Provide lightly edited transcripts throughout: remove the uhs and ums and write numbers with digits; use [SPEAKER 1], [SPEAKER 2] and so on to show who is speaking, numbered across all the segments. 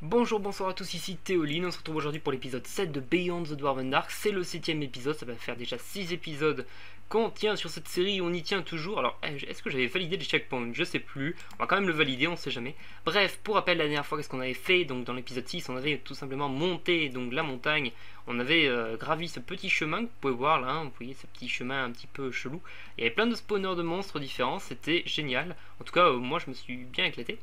[SPEAKER 1] Bonjour, bonsoir à tous, ici Théoline, on se retrouve aujourd'hui pour l'épisode 7 de Beyond the Dwarven Dark, c'est le 7ème épisode, ça va faire déjà 6 épisodes qu'on tient sur cette série, on y tient toujours. Alors, est-ce que j'avais validé les checkpoints? Je sais plus, on va quand même le valider, on sait jamais. Bref, pour rappel, la dernière fois, qu'est-ce qu'on avait fait? Donc dans l'épisode 6, on avait tout simplement monté donc la montagne, on avait gravi ce petit chemin que vous pouvez voir là, vous voyez ce petit chemin un petit peu chelou. Il y avait plein de spawners de monstres différents, c'était génial, en tout cas moi je me suis bien éclaté.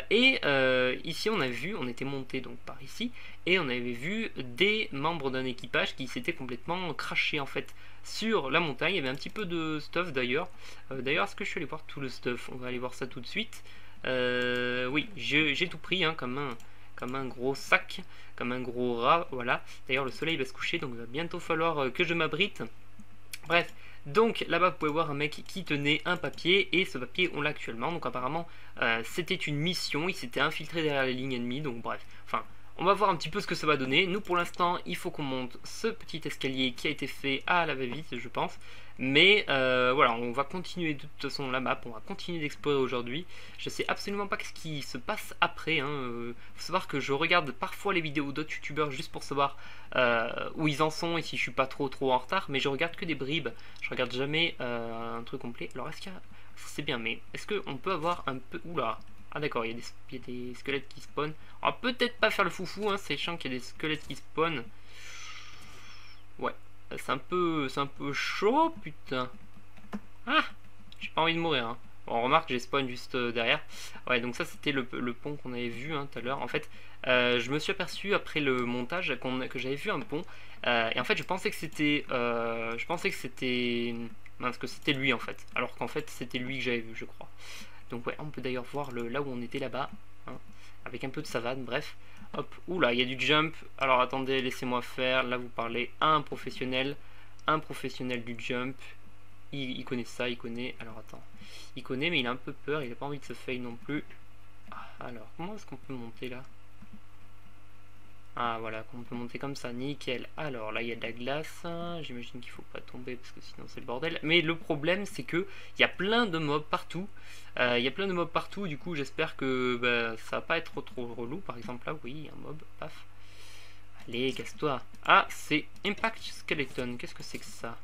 [SPEAKER 1] Ici on a vu, on était monté donc par ici, et on avait vu des membres d'un équipage qui s'étaient complètement crashés en fait sur la montagne. Il y avait un petit peu de stuff d'ailleurs. D'ailleurs, est-ce que je suis allé voir tout le stuff? On va aller voir ça tout de suite. Oui, j'ai tout pris hein, comme un gros sac, comme un gros rat, voilà. D'ailleurs, le soleil va se coucher, donc il va bientôt falloir que je m'abrite. Bref, donc là-bas vous pouvez voir un mec qui tenait un papier et ce papier on l'a actuellement. Donc apparemment c'était une mission, il s'était infiltré derrière les lignes ennemies. Donc bref, enfin on va voir un petit peu ce que ça va donner. Nous pour l'instant il faut qu'on monte ce petit escalier qui a été fait à la va-vite je pense. Mais voilà, on va continuer de toute façon la map, on va continuer d'explorer aujourd'hui. Je sais absolument pas ce qui se passe après. Faut savoir que je regarde parfois les vidéos d'autres youtubeurs juste pour savoir où ils en sont et si je suis pas trop en retard. Mais je regarde que des bribes, je regarde jamais un truc complet. Alors est-ce qu'il y a... C'est bien, mais est-ce qu'on peut avoir un peu... Oula. Ah d'accord, il y a des squelettes qui spawnent. On va peut-être pas faire le foufou, hein, c'est chiant qu'il y ait des squelettes qui spawnent. Ouais, c'est un peu chaud, putain. Ah, j'ai pas envie de mourir. Hein. Bon, on remarque, j'ai spawn juste derrière. Ouais, donc ça c'était le pont qu'on avait vu tout à l'heure. En fait, je me suis aperçu après le montage que j'avais vu un pont. Et en fait, je pensais que c'était, mince, que c'était lui en fait. Alors qu'en fait, c'était lui que j'avais vu, je crois. Donc ouais, on peut d'ailleurs voir là où on était là-bas, hein, avec un peu de savane. Bref, hop. Oula, il y a du jump. Alors attendez, laissez-moi faire. Là, vous parlez à un professionnel du jump. Il connaît ça, il connaît. Alors attends. Il connaît, mais il a un peu peur. Il a pas envie de se fail non plus. Alors, comment est-ce qu'on peut monter là? Ah, voilà, qu'on peut monter comme ça. Nickel. Alors là, il y a de la glace. J'imagine qu'il faut pas tomber parce que sinon c'est le bordel. Mais le problème, c'est que il y a plein de mobs partout. Il y a plein de mobs partout. Du coup, j'espère que ça va pas être trop relou. Par exemple, là, oui, un mob. Paf. Allez, casse-toi. Ah, c'est Impact Skeleton. Qu'est-ce que c'est que ça?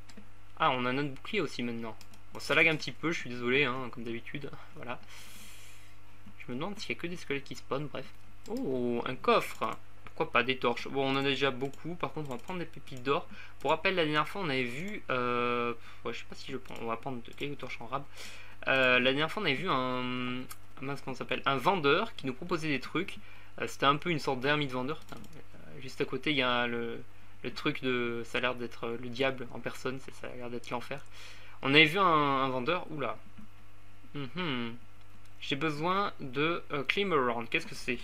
[SPEAKER 1] Ah, on a notre bouclier aussi maintenant. Bon, ça lag un petit peu, je suis désolé, hein, comme d'habitude. Voilà. Je me demande s'il y a que des squelettes qui spawnent, bref. Oh, un coffre. Pourquoi pas des torches? Bon, on en a déjà beaucoup. Par contre, on va prendre des pépites d'or. Pour rappel, la dernière fois, on avait vu... Ouais, je sais pas si je prends... On va prendre quelques torches en rab. La dernière fois, on avait vu mince, comment ça s'appelle? Un vendeur qui nous proposait des trucs. C'était un peu une sorte d'ermite vendeur. Juste à côté, il y a le truc de... Ça a l'air d'être le diable en personne. Ça a l'air d'être l'enfer. On avait vu un vendeur. Oula. J'ai besoin de climb around. Qu'est-ce que c'est?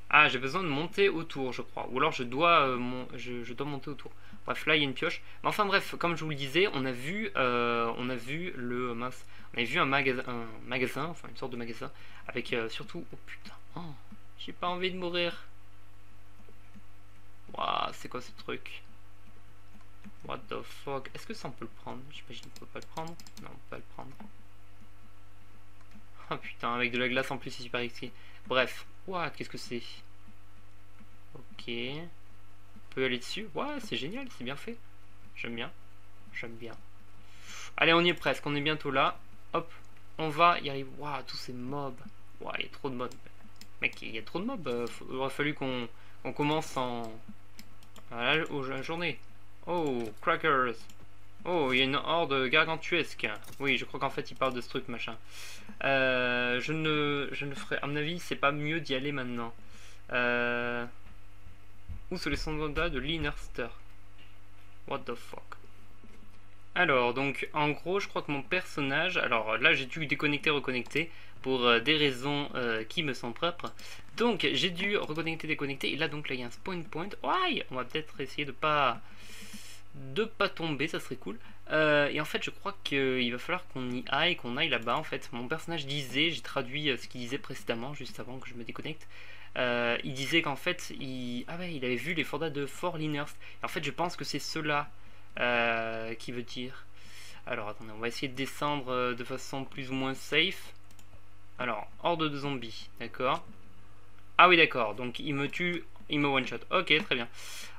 [SPEAKER 1] Ah, j'ai besoin de monter autour, je crois. Ou alors je dois, je dois monter autour. Bref, là il y a une pioche. Mais enfin bref, comme je vous le disais, on a vu le mince, on a vu un magasin, enfin une sorte de magasin, avec surtout. Oh putain, oh, j'ai pas envie de mourir. Waouh, c'est quoi ce truc? What the fuck? Est-ce que ça on peut le prendre? J'imagine qu'on peut pas le prendre. Non, on peut pas le prendre. Oh putain, avec de la glace en plus, c'est super risqué. Bref, what, qu'est-ce que c'est? Ok. On peut aller dessus. Ouais, c'est génial, c'est bien fait. J'aime bien. J'aime bien. Allez, on y est presque, on est bientôt là. Hop, on va y arriver. Waouh, tous ces mobs. Waouh, il y a trop de mobs. Mec, il y a trop de mobs. Il aurait fallu qu'on commence à la journée. Oh, crackers. Oh, il y a une horde gargantuesque. Oui, je crois qu'en fait, il parle de ce truc, machin. Je ne ferai... À mon avis, c'est pas mieux d'y aller maintenant. Où sont les soldats de l'Innerster? What the fuck? Alors, donc, en gros, je crois que mon personnage... Alors, là, j'ai dû déconnecter, reconnecter, pour des raisons qui me sont propres. Donc, j'ai dû reconnecter, déconnecter, et là, donc, là, il y a un spawn point. Ouais, on va peut-être essayer de pas tomber, ça serait cool. Et en fait, je crois qu'il va falloir qu'on y aille, qu'on aille là-bas. En fait, mon personnage disait, j'ai traduit ce qu'il disait précédemment, juste avant que je me déconnecte. Il disait qu'en fait, ah ouais, il avait vu les soldats de Fort Lyndhurst. En fait, je pense que c'est cela qui veut dire. Alors, attendez, on va essayer de descendre de façon plus ou moins safe. Alors, horde de zombies, d'accord. Ah oui, d'accord. Donc il me tue, il me one-shot. Ok, très bien.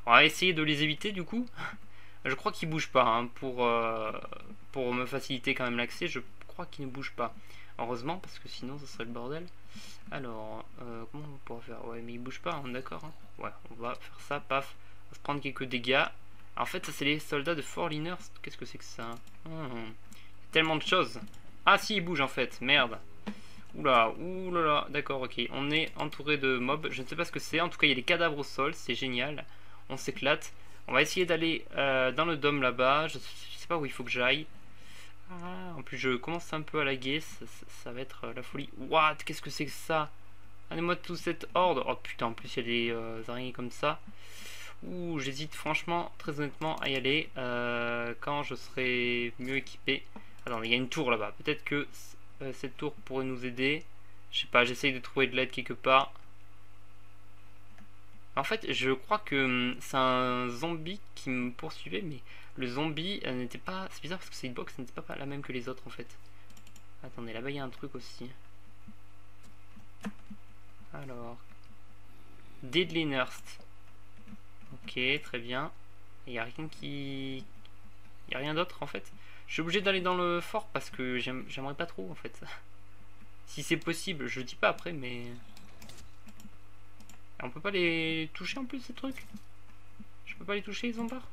[SPEAKER 1] On va essayer de les éviter du coup. Je crois qu'ils bougent pas hein, pour me faciliter quand même l'accès. Je crois qu'ils ne bougent pas. Heureusement, parce que sinon ce serait le bordel. Alors, comment on pourra faire? Ouais, mais ils bougent pas, hein, d'accord hein. Ouais, on va faire ça, paf. On va se prendre quelques dégâts. En fait, ça c'est les soldats de Foreliners. Qu'est-ce que c'est que ça? Tellement de choses. Ah si, ils bougent en fait, merde. Oula, oulala, d'accord, ok. On est entouré de mobs, je ne sais pas ce que c'est. En tout cas, il y a des cadavres au sol, c'est génial. On s'éclate. On va essayer d'aller dans le dôme là-bas. Je sais pas où il faut que j'aille. Ah, en plus, je commence un peu à laguer. Ça va être la folie. What? Qu'est-ce que c'est que ça? Allez-moi de toute cette horde. Oh putain, en plus, il y a des araignées comme ça. Ouh, j'hésite franchement, très honnêtement, à y aller quand je serai mieux équipé. Attends, il y a une tour là-bas. Peut-être que cette tour pourrait nous aider. Je sais pas, j'essaye de trouver de l'aide quelque part. En fait, je crois que c'est un zombie qui me poursuivait, mais le zombie n'était pas... C'est bizarre parce que cette box n'était pas la même que les autres en fait. Attendez, là-bas il y a un truc aussi. Alors... Deadly Nurst. Ok, très bien. Il n'y a rien qui... Il n'y a rien d'autre en fait. Je suis obligé d'aller dans le fort parce que j'aimerais pas trop en fait. Si c'est possible, je dis pas après, mais... On peut pas les toucher en plus ces trucs. Je peux pas les toucher les zombards.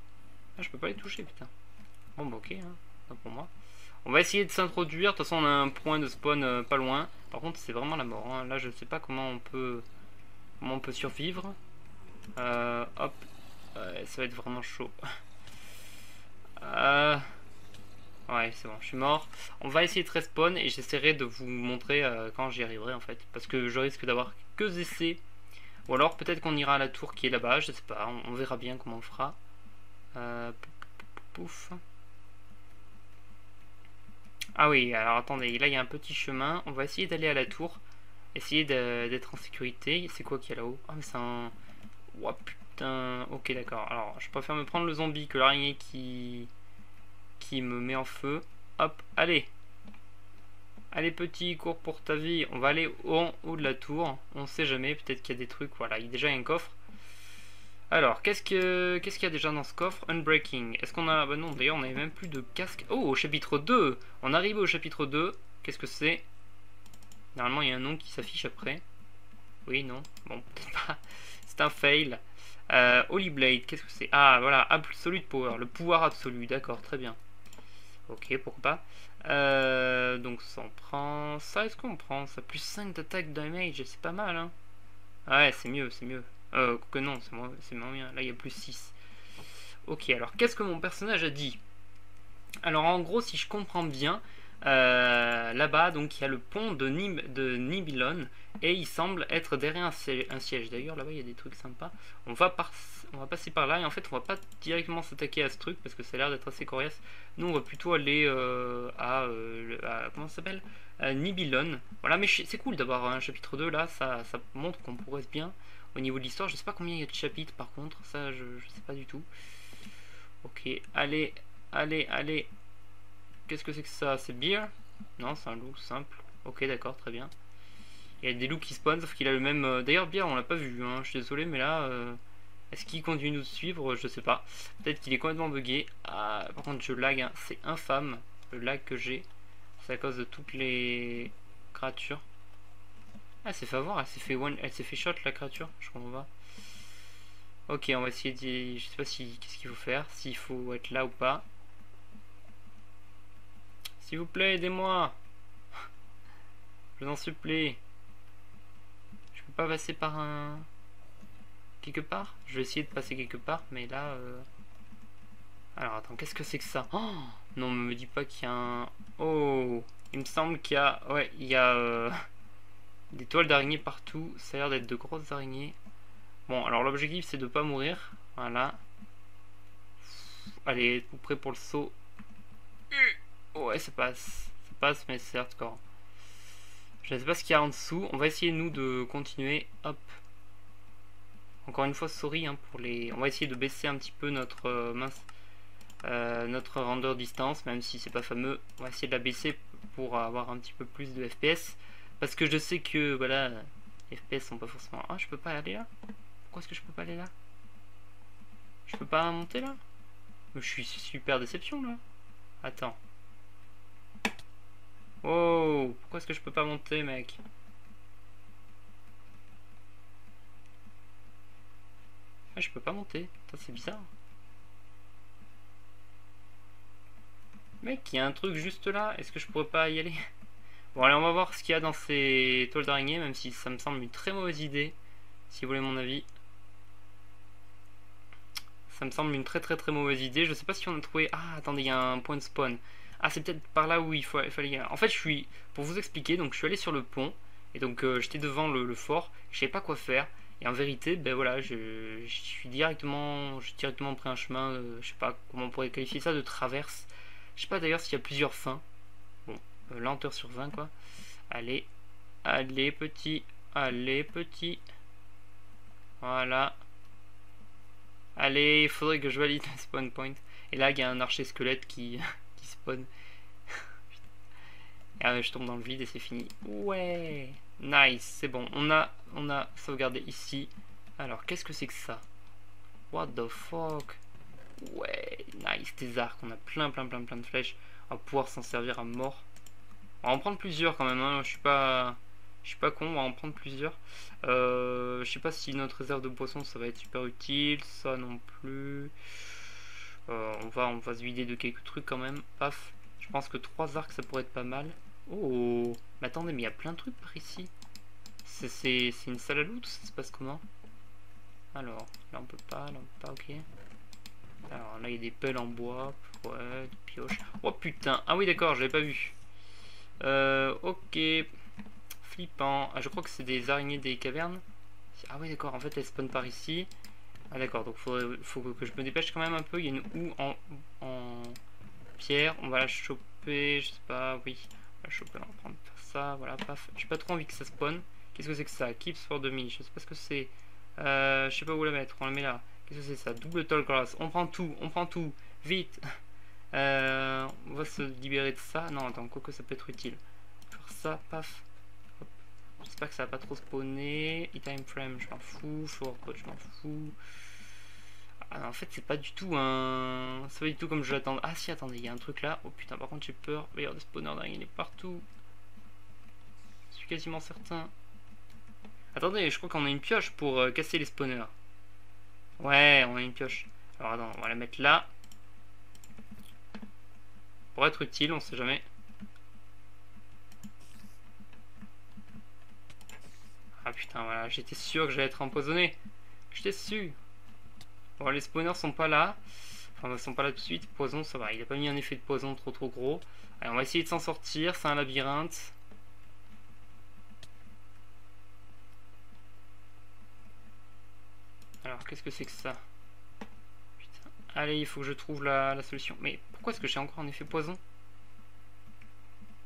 [SPEAKER 1] Ah, je peux pas les toucher putain. Bon bah ok, hein. Pas pour moi. On va essayer de s'introduire. De toute façon on a un point de spawn pas loin. Par contre c'est vraiment la mort. Hein. Là je sais pas comment on peut survivre. Hop. Ça va être vraiment chaud. Ouais c'est bon, je suis mort. On va essayer de respawn et j'essaierai de vous montrer quand j'y arriverai en fait. Parce que je risque d'avoir que des essais. Ou alors peut-être qu'on ira à la tour qui est là-bas, je sais pas, on verra bien comment on fera. Pouf. Ah oui, alors attendez, là il y a un petit chemin, on va essayer d'aller à la tour, essayer d'être en sécurité. C'est quoi qu'il y a là-haut? Ah mais c'est un... Oh putain, ok d'accord, alors je préfère me prendre le zombie que l'araignée qui me met en feu. Hop, allez. Allez petit, cours pour ta vie. On va aller en haut de la tour. On sait jamais, peut-être qu'il y a des trucs. Voilà, il y a déjà un coffre. Alors, qu'est-ce qu'il y a déjà dans ce coffre? Unbreaking. Est-ce qu'on a... Bah non, d'ailleurs, on n'avait même plus de casque. Oh, au chapitre 2. On arrive au chapitre 2. Qu'est-ce que c'est? Normalement, il y a un nom qui s'affiche après. Oui, non. Bon, peut-être pas. C'est un fail. Holy Blade, qu'est-ce que c'est? Ah, voilà, Absolute Power. Le pouvoir absolu. D'accord, très bien. Ok, pourquoi pas. Donc ça on prend... Ça, est-ce qu'on prend ça? Plus 5 d'attaque damage, c'est pas mal, hein. Ouais, c'est mieux, c'est mieux. Que non, c'est moins bien. Là, il y a plus 6. Ok, alors, qu'est-ce que mon personnage a dit? Alors, en gros, si je comprends bien, là-bas, donc, il y a le pont de Nibelon, et il semble être derrière un siège. D'ailleurs, là-bas, il y a des trucs sympas. On va passer par là, et en fait, on va pas directement s'attaquer à ce truc, parce que ça a l'air d'être assez coriace. Nous, on va plutôt aller à comment ça s'appelle? Nibelon. Voilà, mais c'est cool d'avoir un chapitre 2, là, ça montre qu'on progresse bien. Au niveau de l'histoire, je sais pas combien il y a de chapitres, par contre, ça, je sais pas du tout. Ok, allez, allez, allez. Qu'est-ce que c'est que ça? C'est Beer? Non, c'est un loup simple. Ok, d'accord, très bien. Il y a des loups qui spawnent, sauf qu'il a le même... D'ailleurs, Beer, on l'a pas vu, hein. Je suis désolé, mais là... Est-ce qu'il continue de nous suivre? Je sais pas. Peut-être qu'il est complètement bugué. Ah, par contre, je lag, hein. C'est infâme, le lag que j'ai. C'est à cause de toutes les créatures. Ah, elle s'est fait avoir, elle s'est fait shot, la créature. Je comprends pas. Ok, on va essayer de... Je sais pas si... Qu'est-ce qu'il faut faire? S'il faut être là ou pas. S'il vous plaît, aidez-moi. Je vous en supplie. Je peux pas passer par un... Quelque part? Je vais essayer de passer quelque part, mais là... Alors, attends, qu'est-ce que c'est que ça? Oh non, me dis pas qu'il y a un... Oh, il me semble qu'il y a... Ouais, il y a... des toiles d'araignées partout. Ça a l'air d'être de grosses araignées. Bon, alors l'objectif, c'est de pas mourir. Voilà. Allez, tout prêt pour le saut. Ouais, ça passe. Ça passe, mais c'est hardcore. Je ne sais pas ce qu'il y a en dessous. On va essayer, nous, de continuer. Hop. Encore une fois, sorry hein, pour les... On va essayer de baisser un petit peu notre notre render distance, même si c'est pas fameux. On va essayer de la baisser pour avoir un petit peu plus de FPS. Parce que je sais que, voilà, il FPS sont pas forcément... Ah, je peux pas aller là? Pourquoi est-ce que je peux pas aller là? Je peux pas monter là? Je suis super déception là. Attends. Oh, pourquoi est-ce que je peux pas monter, mec? Ah, je peux pas monter. C'est bizarre. Mec, il y a un truc juste là. Est-ce que je pourrais pas y aller? Bon, allez, on va voir ce qu'il y a dans ces toiles d'araignée, même si ça me semble une très mauvaise idée. Si vous voulez mon avis. Ça me semble une très mauvaise idée. Je sais pas si on a trouvé... Ah, attendez, il y a un point de spawn. Ah, c'est peut-être par là où il fallait y aller. En fait, je suis... Pour vous expliquer, donc je suis allé sur le pont. Et donc, j'étais devant le fort. Je savais pas quoi faire. Et en vérité, ben voilà, j'ai directement pris un chemin, je sais pas comment on pourrait qualifier ça, de traverse. Je sais pas d'ailleurs s'il y a plusieurs fins. Bon, lenteur sur 20 quoi. Allez, allez petit, allez petit. Voilà. Allez, il faudrait que je valide le spawn point. Et là, il y a un archer squelette qui spawn. Et je tombe dans le vide et c'est fini. Ouais, nice, c'est bon. On a sauvegardé ici. Alors, qu'est-ce que c'est que ça? What the fuck? Ouais, nice, des arcs. On a plein de flèches. On va pouvoir s'en servir à mort. On va en prendre plusieurs quand même. Hein. Je suis pas con. On va en prendre plusieurs. Je sais pas si notre réserve de poissons ça va être super utile. Ça non plus. On va se vider de quelques trucs quand même. Paf. Je pense que 3 arcs ça pourrait être pas mal. Oh, mais attendez, mais il y a plein de trucs par ici. C'est une salle à loot, ça se passe comment? Alors, là on peut pas, ok. Alors là il y a des pelles en bois, ouais, des pioches. Oh putain, ah oui d'accord, j'avais pas vu. Ok, flippant. Ah, je crois que c'est des araignées des cavernes. Ah oui d'accord, en fait elles spawnent par ici. Ah d'accord, donc faut que je me dépêche quand même un peu. Il y a une houe en pierre, on va la choper, je sais pas, oui. On va choper, on va prendre ça, voilà, paf. J'ai pas trop envie que ça spawn. Qu'est-ce que c'est que ça? Keeps for 2000, je sais pas ce que c'est. Je sais pas où la mettre, on la met là. Qu'est-ce que c'est ça? Double tall grass, on prend tout, vite. On va se libérer de ça. Non, attends, quoi que ça peut être utile. Faire ça, paf. Hop. J'espère que ça va pas trop spawner. E-time frame, je m'en fous. Floor code, je m'en fous. Ah, en fait, c'est pas du tout un. C'est pas du tout comme je l'attendais. Ah, si, attendez, il y a un truc là. Oh putain, par contre, j'ai peur. Il va y avoir des spawners d'araignées partout. Je suis quasiment certain. Attendez, je crois qu'on a une pioche pour casser les spawners. Ouais, on a une pioche. Alors attends, on va la mettre là. Pour être utile, on sait jamais. Ah putain, voilà, j'étais sûr que j'allais être empoisonné. J'étais sûr. Bon, les spawners sont pas là. Enfin, ils sont pas là tout de suite. Poison, ça va. Il a pas mis un effet de poison trop gros. Allez, on va essayer de s'en sortir. C'est un labyrinthe. Alors, qu'est-ce que c'est que ça? Putain. Allez, il faut que je trouve la solution. Mais pourquoi est-ce que j'ai encore un effet poison?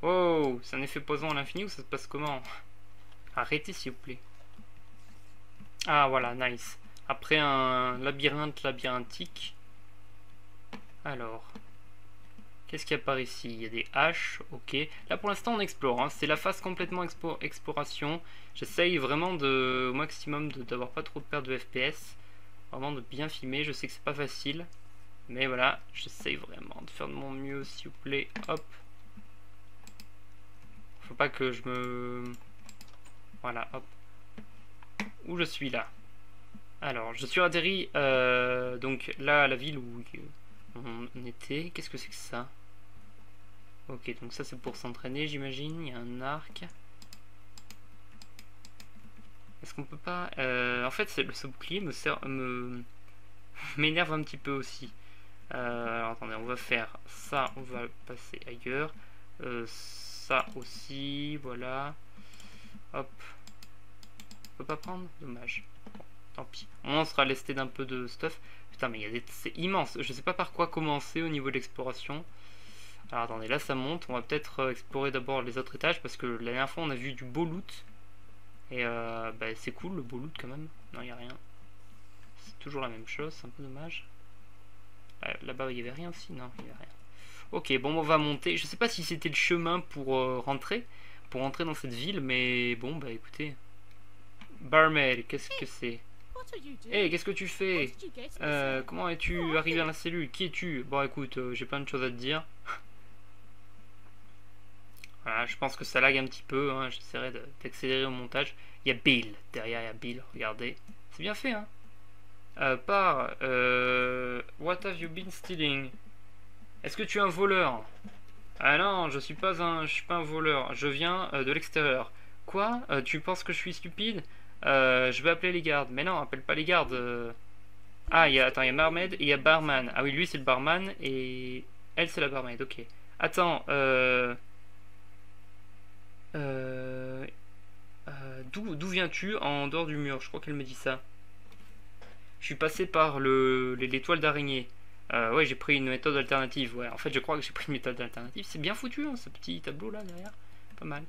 [SPEAKER 1] Oh, c'est un effet poison à l'infini ou ça se passe comment? Arrêtez s'il vous plaît. Ah voilà, nice. Après un labyrinthique. Alors, qu'est-ce qu'il y a par ici? Il y a des haches, ok. Là pour l'instant on explore, hein. C'est la phase complètement exploration. J'essaye vraiment au maximum d'avoir pas trop de perte de FPS. Vraiment de bien filmer, je sais que c'est pas facile. Mais voilà, j'essaye vraiment de faire de mon mieux s'il vous plaît. Hop. Faut pas que je me... Voilà, hop. Où je suis là? Alors, je suis atterri donc là à la ville où on était. Qu'est-ce que c'est que ça? Ok, donc ça c'est pour s'entraîner, j'imagine. Il y a un arc. Est-ce qu'on peut pas... en fait, ce bouclier m'énerve un petit peu aussi. Alors attendez, on va faire ça, on va passer ailleurs. Ça aussi, voilà. Hop. On peut pas prendre? Dommage. Bon, tant pis. On sera lesté d'un peu de stuff. Putain, mais il y a des... c'est immense. Je sais pas par quoi commencer au niveau de l'exploration. Alors attendez, là ça monte. On va peut-être explorer d'abord les autres étages parce que la dernière fois on a vu du beau loot. Et bah, c'est cool le beau loot quand même. Non, il n'y a rien. C'est toujours la même chose, c'est un peu dommage. Là-bas il n'y avait rien aussi? Non, il n'y avait rien. Ok, bon on va monter. Je sais pas si c'était le chemin pour rentrer dans cette ville, mais bon bah écoutez. Barmaid, qu'est-ce que c'est? Hey, qu'est-ce que tu fais? Comment es-tu arrivé à la cellule? Qui es-tu? Bon, écoute, j'ai plein de choses à te dire. Voilà, je pense que ça lag un petit peu, hein. J'essaierai d'accélérer au montage. Il y a Bill, derrière il y a Bill, regardez. C'est bien fait, hein. What have you been stealing? Est-ce que tu es un voleur? Ah non, je suis pas un voleur. Je viens de l'extérieur. Quoi? Tu penses que je suis stupide? Je vais appeler les gardes. Mais non, appelle pas les gardes. Ah, attends, il y a Barmaid et il y a Barman. Ah oui, lui c'est le barman et elle c'est la barmaid. Ok. Attends, euh, d'où viens-tu en dehors du mur? Je crois qu'elle me dit ça. Je suis passé par les toiles d'araignée. Ouais, j'ai pris une méthode alternative. Ouais, en fait, je crois que j'ai pris une méthode alternative. C'est bien foutu, hein, ce petit tableau là derrière. Pas mal.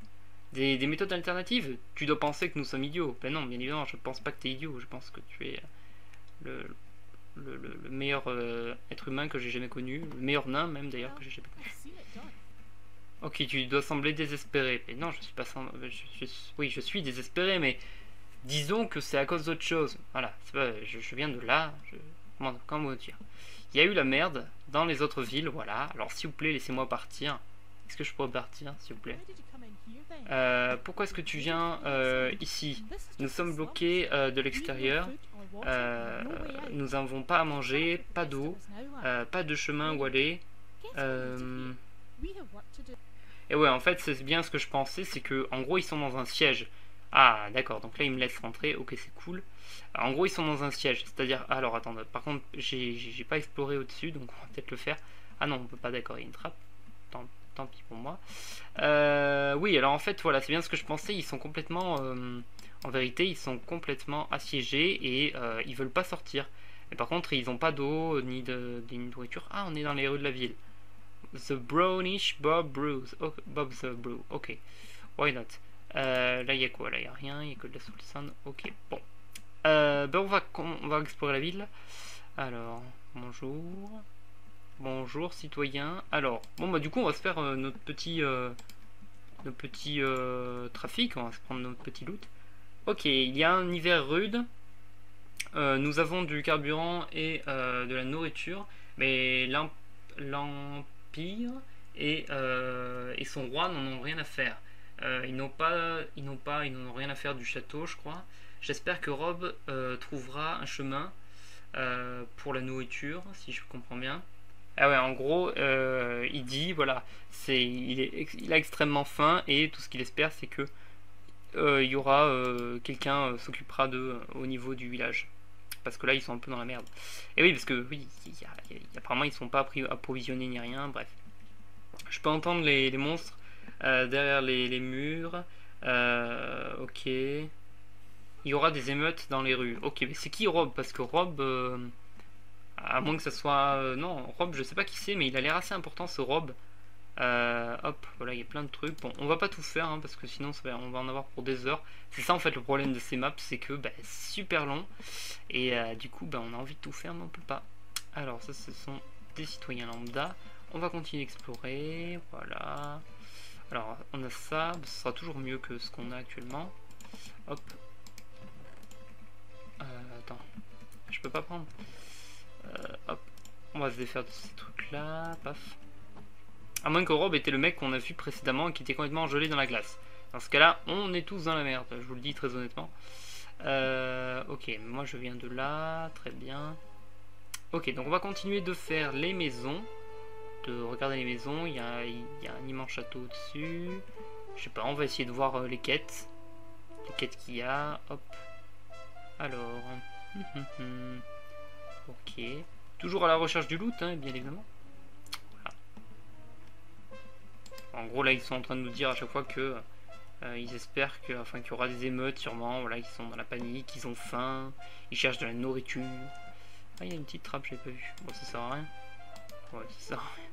[SPEAKER 1] Des méthodes alternatives? Tu dois penser que nous sommes idiots. Ben non, bien évidemment, je pense pas que tu es idiot. Je pense que tu es le meilleur être humain que j'ai jamais connu. Le meilleur nain, même d'ailleurs, que j'ai jamais connu. Ok, tu dois sembler désespéré. Mais non, je suis pas oui, je suis désespéré, mais disons que c'est à cause d'autre chose. Voilà, pas, je viens de là. Comment dire? Il y a eu la merde dans les autres villes, voilà. Alors s'il vous plaît, laissez-moi partir. Est-ce que je pourrais partir, s'il vous plaît? Pourquoi est-ce que tu viens ici? Nous sommes bloqués de l'extérieur. Nous n'avons pas à manger, pas d'eau, pas de chemin où aller. Et ouais, en fait, c'est bien ce que je pensais, c'est que en gros, ils sont dans un siège. Ah, d'accord, donc là, ils me laissent rentrer, ok, c'est cool. En gros, ils sont dans un siège, c'est-à-dire... Alors, attends, par contre, j'ai pas exploré au-dessus, donc on va peut-être le faire. Ah non, on peut pas, d'accord, il y a une trappe. Tant pis pour moi. Oui, alors en fait, voilà, c'est bien ce que je pensais, ils sont complètement... en vérité, ils sont complètement assiégés et ils veulent pas sortir. Mais par contre, ils ont pas d'eau, ni de nourriture. Ah, on est dans les rues de la ville. The Brownish Bob Brews. Oh, Bob the Brew. Ok. Why not? Là, il y a quoi? Là, il n'y a rien. Il y a que de la Soul Sand. Ok, bon. Ben, on va explorer la ville. Alors, bonjour. Bonjour, citoyen. Alors, bon, bah, du coup, on va se faire notre petit trafic. On va se prendre notre petit loot. Ok, il y a un hiver rude. Nous avons du carburant et de la nourriture. Mais l'Empire et son roi n'en ont rien à faire. Ils n'en ont rien à faire du château, je crois. J'espère que Rob trouvera un chemin pour la nourriture, si je comprends bien. Ah ouais, en gros, il dit, voilà, il a extrêmement faim et tout ce qu'il espère, c'est que il y aura quelqu'un s'occupera d'eux au niveau du village. Parce que là, ils sont un peu dans la merde. Et oui, parce que oui, apparemment, ils sont pas approvisionnés ni rien, bref. Je peux entendre les monstres derrière les murs. Ok. Il y aura des émeutes dans les rues. Ok, mais c'est qui Rob? Parce que Rob, à moins que ça soit... non, Rob, je sais pas qui c'est, mais il a l'air assez important ce Rob. Hop, voilà, il y a plein de trucs. Bon, on va pas tout faire, hein, parce que sinon on va en avoir pour des heures. C'est ça en fait le problème de ces maps, c'est que c'est super long. Et du coup, on a envie de tout faire, mais on peut pas. Alors, ça, ce sont des citoyens lambda. On va continuer d'explorer, voilà. Alors, on a ça, ce sera toujours mieux que ce qu'on a actuellement. Hop. Attends, je peux pas prendre. Hop, on va se défaire de ces trucs-là, paf. À moins que Rob était le mec qu'on a vu précédemment et qui était complètement gelé dans la glace. Dans ce cas-là, on est tous dans la merde, je vous le dis très honnêtement. Ok, moi je viens de là, très bien. Ok, donc on va continuer de faire les maisons. De regarder les maisons, il y a un immense château au-dessus. Je sais pas, on va essayer de voir les quêtes. Les quêtes qu'il y a, hop. Alors... ok. Toujours à la recherche du loot, hein, bien évidemment. Voilà. En gros, là, ils sont en train de nous dire à chaque fois que... ils espèrent qu'il y aura des émeutes, sûrement. Voilà, ils sont dans la panique, ils ont faim. Ils cherchent de la nourriture. Ah, il y a une petite trappe, je l'ai pas vue. Bon, ça sert à rien. Ouais, ça sert à rien.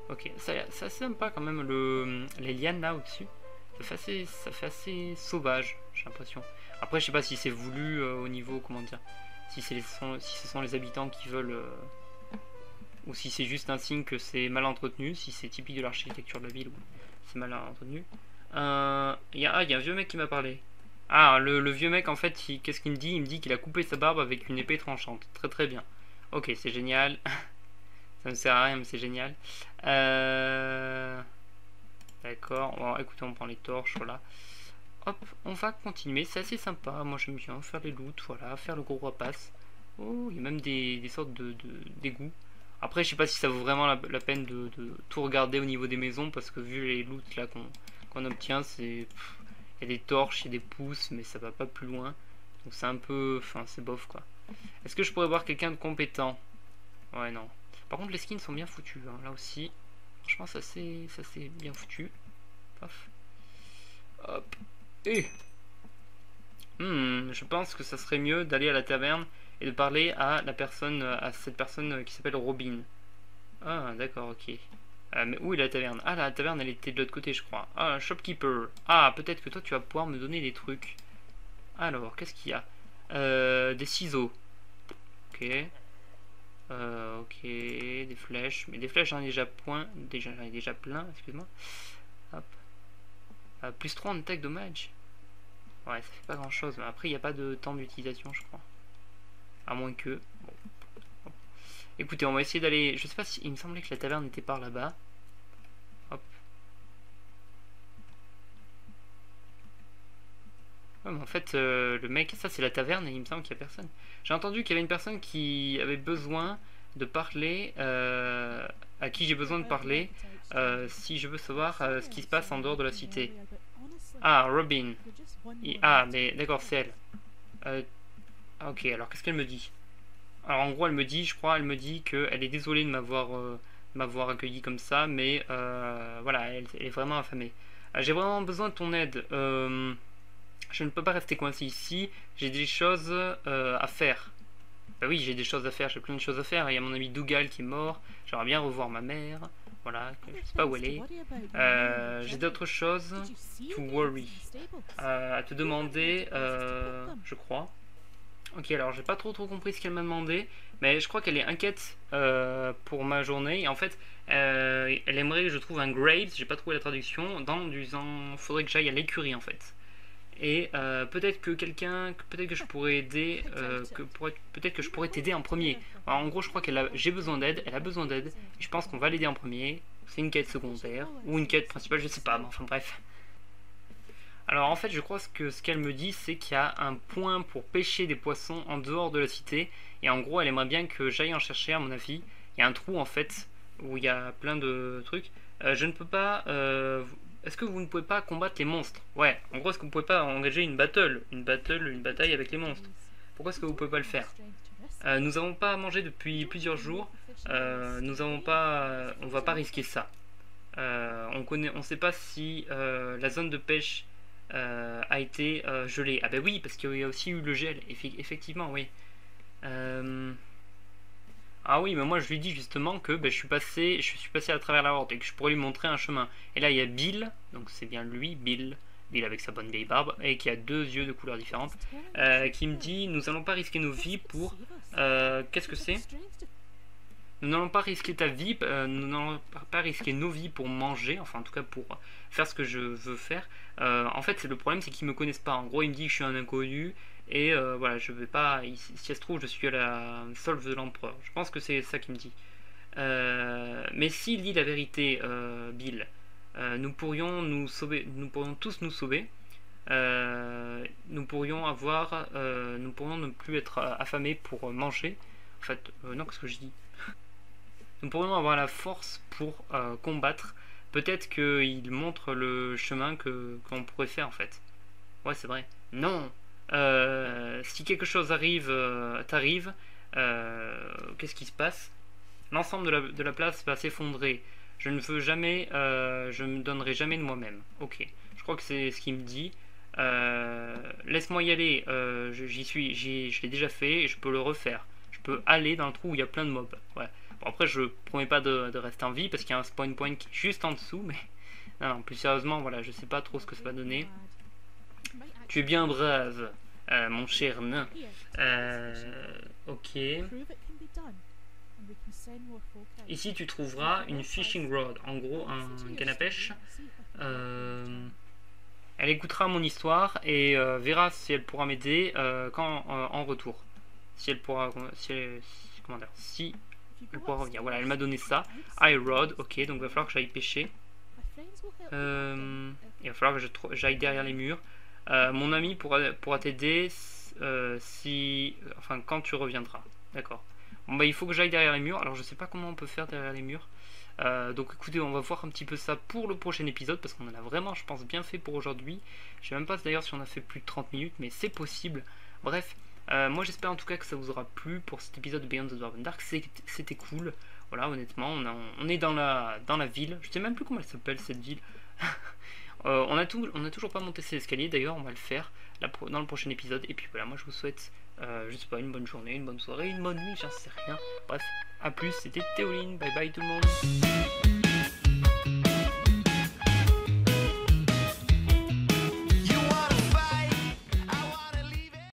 [SPEAKER 1] Ok, c'est assez sympa quand même, les lianes là au-dessus. Ça fait assez sauvage, j'ai l'impression. Après, je sais pas si c'est voulu au niveau, comment dire, si ce sont les habitants qui veulent, ou si c'est juste un signe que c'est mal entretenu, si c'est typique de l'architecture de la ville, ou c'est mal entretenu. Il y a un vieux mec qui m'a parlé. Ah, le vieux mec, en fait, qu'est-ce qu'il me dit? Il me dit qu'il a coupé sa barbe avec une épée tranchante. Très très bien. Ok, c'est génial. Ça ne sert à rien, mais c'est génial. Euh... D'accord. Bon, écoutez, on prend les torches, voilà. Hop, on va continuer. C'est assez sympa. Moi, j'aime bien faire les loots, voilà, faire le gros rapace. Oh, il y a même des sortes d'égouts. Après, je sais pas si ça vaut vraiment la peine de tout regarder au niveau des maisons, parce que vu les loots là qu'on obtient, c'est... Il y a des torches, il y a des pouces, mais ça va pas plus loin. Donc c'est un peu... Enfin, c'est bof, quoi. Est-ce que je pourrais voir quelqu'un de compétent? Ouais, non. Par contre, les skins sont bien foutus, hein, là aussi. Franchement, ça c'est bien foutu. Paf. Hop. Et... je pense que ça serait mieux d'aller à la taverne et de parler à la personne, à cette personne qui s'appelle Robin. Ah, d'accord, ok. Mais où est la taverne? Ah, la taverne, elle était de l'autre côté, je crois. Ah, shopkeeper. Ah, peut-être que toi, tu vas pouvoir me donner des trucs. Alors, qu'est-ce qu'il y a? Des ciseaux. Ok. Ok, des flèches. Mais des flèches, j'en ai déjà point. J'en ai déjà plein, excuse-moi. Hop. Plus 3 en attaque dommage. Ouais, ça fait pas grand-chose. Mais après, il n'y a pas de temps d'utilisation, je crois. À moins que... Bon. Écoutez, on va essayer d'aller... Je sais pas si... Il me semblait que la taverne était par là-bas. Hop. Ouais, mais en fait, le mec... Ça, c'est la taverne et il me semble qu'il n'y a personne. J'ai entendu qu'il y avait une personne qui avait besoin de parler... à qui j'ai besoin de parler si je veux savoir ce qui se passe en dehors de la cité. Ah, Robin. Ah, mais d'accord, c'est elle. Ok, alors qu'est-ce qu'elle me dit? Alors en gros, elle me dit, je crois, elle me dit qu'elle est désolée de m'avoir accueilli comme ça, mais voilà, elle est vraiment affamée. J'ai vraiment besoin de ton aide. Je ne peux pas rester coincé ici. J'ai des choses à faire. Bah oui, j'ai des choses à faire, j'ai plein de choses à faire. Il y a mon ami Dougal qui est mort. J'aimerais bien revoir ma mère. Voilà, je sais pas où elle est. J'ai d'autres choses to worry. À te demander, je crois. Ok, alors j'ai pas trop compris ce qu'elle m'a demandé, mais je crois qu'elle est inquiète pour ma journée. Et en fait, elle aimerait que je trouve un Graves, j'ai pas trouvé la traduction, faudrait que j'aille à l'écurie en fait. Et peut-être que je pourrais aider, peut-être que je pourrais t'aider en premier. Alors, en gros, je crois j'ai besoin d'aide, elle a besoin d'aide, et je pense qu'on va l'aider en premier. C'est une quête secondaire, ou une quête principale, je sais pas, mais enfin bref. Alors en fait, je crois que ce qu'elle me dit, c'est qu'il y a un point pour pêcher des poissons en dehors de la cité. Et en gros, elle aimerait bien que j'aille en chercher, à mon avis. Il y a un trou en fait, où il y a plein de trucs. Je ne peux pas... Est-ce que vous ne pouvez pas combattre les monstres? Ouais, en gros, est-ce que vous ne pouvez pas engager une bataille avec les monstres? Pourquoi est-ce que vous ne pouvez pas le faire? Nous n'avons pas mangé depuis plusieurs jours. On va pas risquer ça. On sait pas si la zone de pêche a été gelée. Ah ben oui, parce qu'il y a aussi eu le gel, effectivement, oui. Ah oui, mais moi je lui dis justement que ben, je suis passé à travers la horde et que je pourrais lui montrer un chemin. Et là il y a Bill, donc c'est bien lui, Bill avec sa bonne vieille barbe, et qui a deux yeux de couleurs différentes, qui me dit nous allons pas risquer nos vies pour... Qu'est-ce que c'est? Nous n'allons pas risquer ta vie, nous n'allons pas risquer nos vies pour manger, enfin en tout cas pour faire ce que je veux faire. En fait, le problème c'est qu'ils me connaissent pas. En gros, il me dit que je suis un inconnu et voilà, je vais pas. Si ça se trouve, je suis à la solve de l'empereur. Je pense que c'est ça qu'il me dit. Mais s'il dit la vérité, Bill, nous pourrions nous sauver, nous pourrions tous nous sauver. Nous pourrions ne plus être affamés pour manger. En fait, non, qu'est-ce que je dis? Nous pourrions avoir la force pour combattre. Peut-être qu'il montre le chemin qu'on pourrait faire en fait. Ouais, c'est vrai. Non. Si quelque chose t'arrive, qu'est-ce qui se passe? L'ensemble de la place va s'effondrer. Je ne veux jamais, je me donnerai jamais de moi-même. Ok. Je crois que c'est ce qu'il me dit. Laisse-moi y aller. Je l'ai déjà fait et je peux le refaire. Je peux aller dans le trou où il y a plein de mobs. Ouais. Bon, après, je promets pas de rester en vie parce qu'il y a un spawn point qui est juste en dessous, mais non, plus sérieusement, voilà, je sais pas trop ce que ça va donner. Tu es bien brave, mon cher nain. Ok. Ici, tu trouveras une fishing rod, en gros, un canne à pêche. Elle écoutera mon histoire et verra si elle pourra m'aider en retour. Si elle pourra, comment dire, si elle pourra revenir. Voilà, elle m'a donné ça. I rod, ok, donc il va falloir que j'aille pêcher. Il va falloir que j'aille derrière les murs. Mon ami pourra t'aider enfin, quand tu reviendras. D'accord. Bon, bah, il faut que j'aille derrière les murs. Alors, je sais pas comment on peut faire derrière les murs. Donc, écoutez, on va voir un petit peu ça pour le prochain épisode parce qu'on en a vraiment, je pense, bien fait pour aujourd'hui. Je sais même pas d'ailleurs si on a fait plus de 30 minutes, mais c'est possible. Bref, moi j'espère en tout cas que ça vous aura plu pour cet épisode de Beyond the Dwarven Dark. C'était cool. Voilà, honnêtement, on est dans la ville. Je sais même plus comment elle s'appelle cette ville. On a toujours pas monté ces escaliers, d'ailleurs on va le faire dans le prochain épisode. Et puis voilà, moi je vous souhaite, je sais pas, une bonne journée, une bonne soirée, une bonne nuit, j'en sais rien. Bref, à plus, c'était Théoline, bye bye tout le monde.